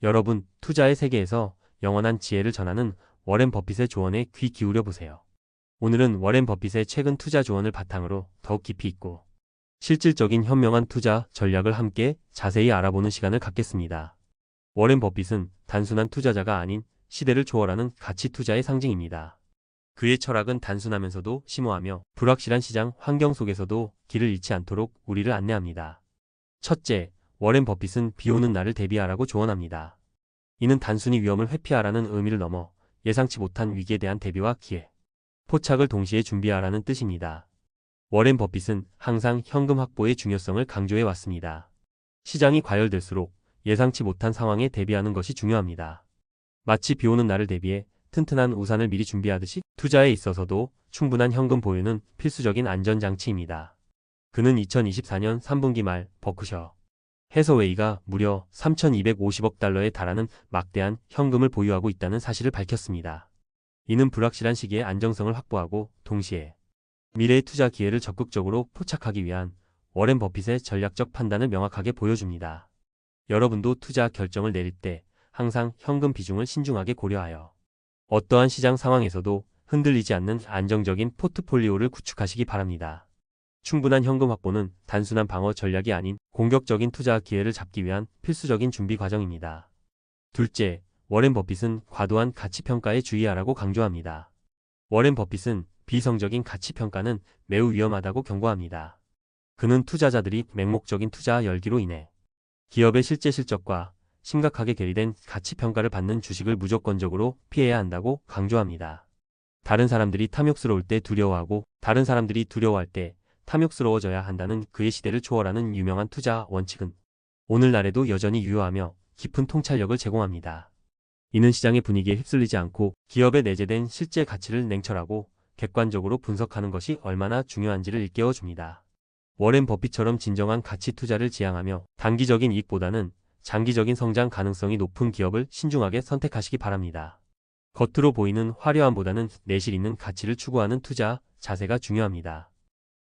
여러분, 투자의 세계에서 영원한 지혜를 전하는 워렌 버핏의 조언에 귀 기울여 보세요. 오늘은 워렌 버핏의 최근 투자 조언을 바탕으로 더욱 깊이 있고 실질적인 현명한 투자 전략을 함께 자세히 알아보는 시간을 갖겠습니다. 워렌 버핏은 단순한 투자자가 아닌 시대를 초월하는 가치 투자의 상징입니다. 그의 철학은 단순하면서도 심오하며 불확실한 시장 환경 속에서도 길을 잃지 않도록 우리를 안내합니다. 첫째, 워렌 버핏은 비 오는 날을 대비하라고 조언합니다. 이는 단순히 위험을 회피하라는 의미를 넘어 예상치 못한 위기에 대한 대비와 기회, 포착을 동시에 준비하라는 뜻입니다. 워렌 버핏은 항상 현금 확보의 중요성을 강조해 왔습니다. 시장이 과열될수록 예상치 못한 상황에 대비하는 것이 중요합니다. 마치 비 오는 날을 대비해 튼튼한 우산을 미리 준비하듯이 투자에 있어서도 충분한 현금 보유는 필수적인 안전장치입니다. 그는 2024년 3분기 말 버크셔 해서웨이가 무려 3,250억 달러에 달하는 막대한 현금을 보유하고 있다는 사실을 밝혔습니다. 이는 불확실한 시기에 안정성을 확보하고 동시에 미래의 투자 기회를 적극적으로 포착하기 위한 워렌 버핏의 전략적 판단을 명확하게 보여줍니다. 여러분도 투자 결정을 내릴 때 항상 현금 비중을 신중하게 고려하여 어떠한 시장 상황에서도 흔들리지 않는 안정적인 포트폴리오를 구축하시기 바랍니다. 충분한 현금 확보는 단순한 방어 전략이 아닌 공격적인 투자 기회를 잡기 위한 필수적인 준비 과정입니다. 둘째, 워렌 버핏은 과도한 가치평가에 주의하라고 강조합니다. 워렌 버핏은 비이성적인 가치평가는 매우 위험하다고 경고합니다. 그는 투자자들이 맹목적인 투자 열기로 인해 기업의 실제 실적과 심각하게 괴리된 가치평가를 받는 주식을 무조건적으로 피해야 한다고 강조합니다. 다른 사람들이 탐욕스러울 때 두려워하고 다른 사람들이 두려워할 때 탐욕스러워져야 한다는 그의 시대를 초월하는 유명한 투자 원칙은 오늘날에도 여전히 유효하며 깊은 통찰력을 제공합니다. 이는 시장의 분위기에 휩쓸리지 않고 기업에 내재된 실제 가치를 냉철하고 객관적으로 분석하는 것이 얼마나 중요한지를 일깨워줍니다. 워렌 버핏처럼 진정한 가치 투자를 지향하며 단기적인 이익보다는 장기적인 성장 가능성이 높은 기업을 신중하게 선택하시기 바랍니다. 겉으로 보이는 화려함보다는 내실 있는 가치를 추구하는 투자 자세가 중요합니다.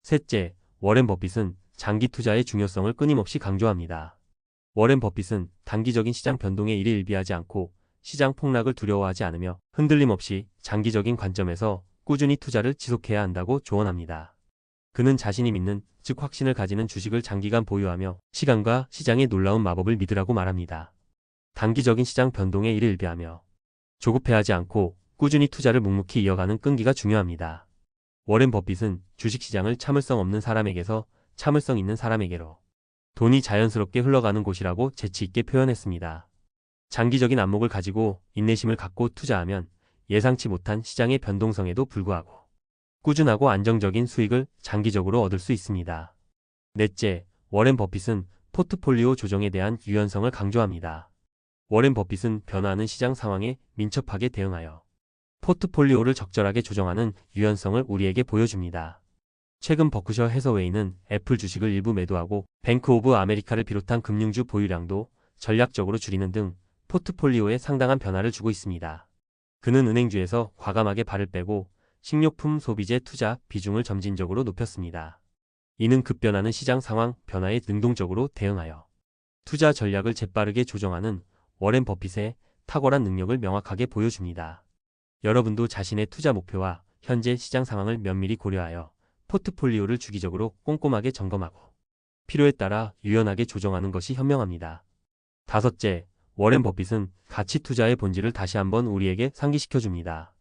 셋째, 워렌 버핏은 장기 투자의 중요성을 끊임없이 강조합니다. 워렌 버핏은 단기적인 시장 변동에 일희일비하지 않고 시장 폭락을 두려워하지 않으며 흔들림 없이 장기적인 관점에서 꾸준히 투자를 지속해야 한다고 조언합니다. 그는 자신이 믿는, 즉 확신을 가지는 주식을 장기간 보유하며 시간과 시장의 놀라운 마법을 믿으라고 말합니다. 단기적인 시장 변동에 일희일비하며 조급해하지 않고 꾸준히 투자를 묵묵히 이어가는 끈기가 중요합니다. 워렌 버핏은 주식시장을 참을성 없는 사람에게서 참을성 있는 사람에게로 돈이 자연스럽게 흘러가는 곳이라고 재치있게 표현했습니다. 장기적인 안목을 가지고 인내심을 갖고 투자하면 예상치 못한 시장의 변동성에도 불구하고 꾸준하고 안정적인 수익을 장기적으로 얻을 수 있습니다. 넷째, 워렌 버핏은 포트폴리오 조정에 대한 유연성을 강조합니다. 워렌 버핏은 변화하는 시장 상황에 민첩하게 대응하여 포트폴리오를 적절하게 조정하는 유연성을 우리에게 보여줍니다. 최근 버크셔 해서웨이는 애플 주식을 일부 매도하고 뱅크 오브 아메리카를 비롯한 금융주 보유량도 전략적으로 줄이는 등 포트폴리오에 상당한 변화를 주고 있습니다. 그는 은행주에서 과감하게 발을 빼고 식료품 소비재 투자 비중을 점진적으로 높였습니다. 이는 급변하는 시장 상황 변화에 능동적으로 대응하여 투자 전략을 재빠르게 조정하는 워렌 버핏의 탁월한 능력을 명확하게 보여줍니다. 여러분도 자신의 투자 목표와 현재 시장 상황을 면밀히 고려하여 포트폴리오를 주기적으로 꼼꼼하게 점검하고 필요에 따라 유연하게 조정하는 것이 현명합니다. 다섯째, 워렌 버핏은 가치 투자의 본질을 다시 한번 우리에게 상기시켜줍니다.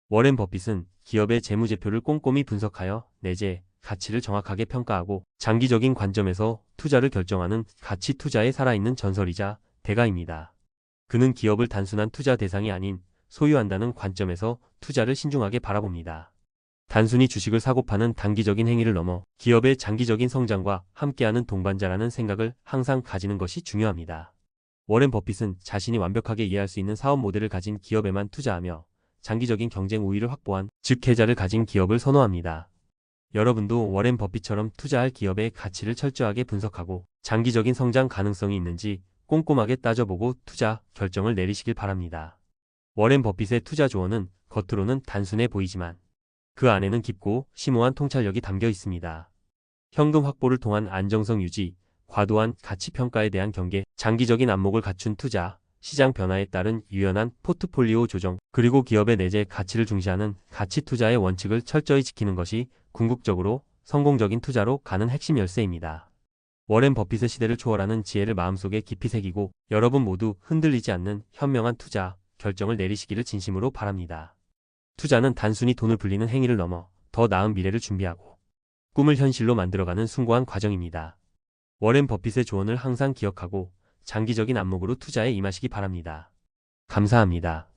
워렌 버핏은 기업의 재무제표를 꼼꼼히 분석하여 내재 가치를 정확하게 평가하고 장기적인 관점에서 투자를 결정하는 가치 투자에 살아있는 전설이자 대가입니다. 그는 기업을 단순한 투자 대상이 아닌 소유한다는 관점에서 투자를 신중하게 바라봅니다. 단순히 주식을 사고 파는 단기적인 행위를 넘어 기업의 장기적인 성장과 함께하는 동반자라는 생각을 항상 가지는 것이 중요합니다. 워렌 버핏은 자신이 완벽하게 이해할 수 있는 사업 모델을 가진 기업에만 투자하며 장기적인 경쟁 우위를 확보한 즉계자를 가진 기업을 선호합니다. 여러분도 워렌 버핏처럼 투자할 기업의 가치를 철저하게 분석하고 장기적인 성장 가능성이 있는지 꼼꼼하게 따져보고 투자 결정을 내리시길 바랍니다. 워렌 버핏의 투자 조언은 겉으로는 단순해 보이지만 그 안에는 깊고 심오한 통찰력이 담겨 있습니다. 현금 확보를 통한 안정성 유지, 과도한 가치 평가에 대한 경계, 장기적인 안목을 갖춘 투자, 시장 변화에 따른 유연한 포트폴리오 조정, 그리고 기업의 내재 가치를 중시하는 가치 투자의 원칙을 철저히 지키는 것이 궁극적으로 성공적인 투자로 가는 핵심 열쇠입니다. 워렌 버핏의 시대를 초월하는 지혜를 마음속에 깊이 새기고 여러분 모두 흔들리지 않는 현명한 투자 결정을 내리시기를 진심으로 바랍니다. 투자는 단순히 돈을 불리는 행위를 넘어 더 나은 미래를 준비하고 꿈을 현실로 만들어가는 숭고한 과정입니다. 워렌 버핏의 조언을 항상 기억하고 장기적인 안목으로 투자에 임하시기 바랍니다. 감사합니다.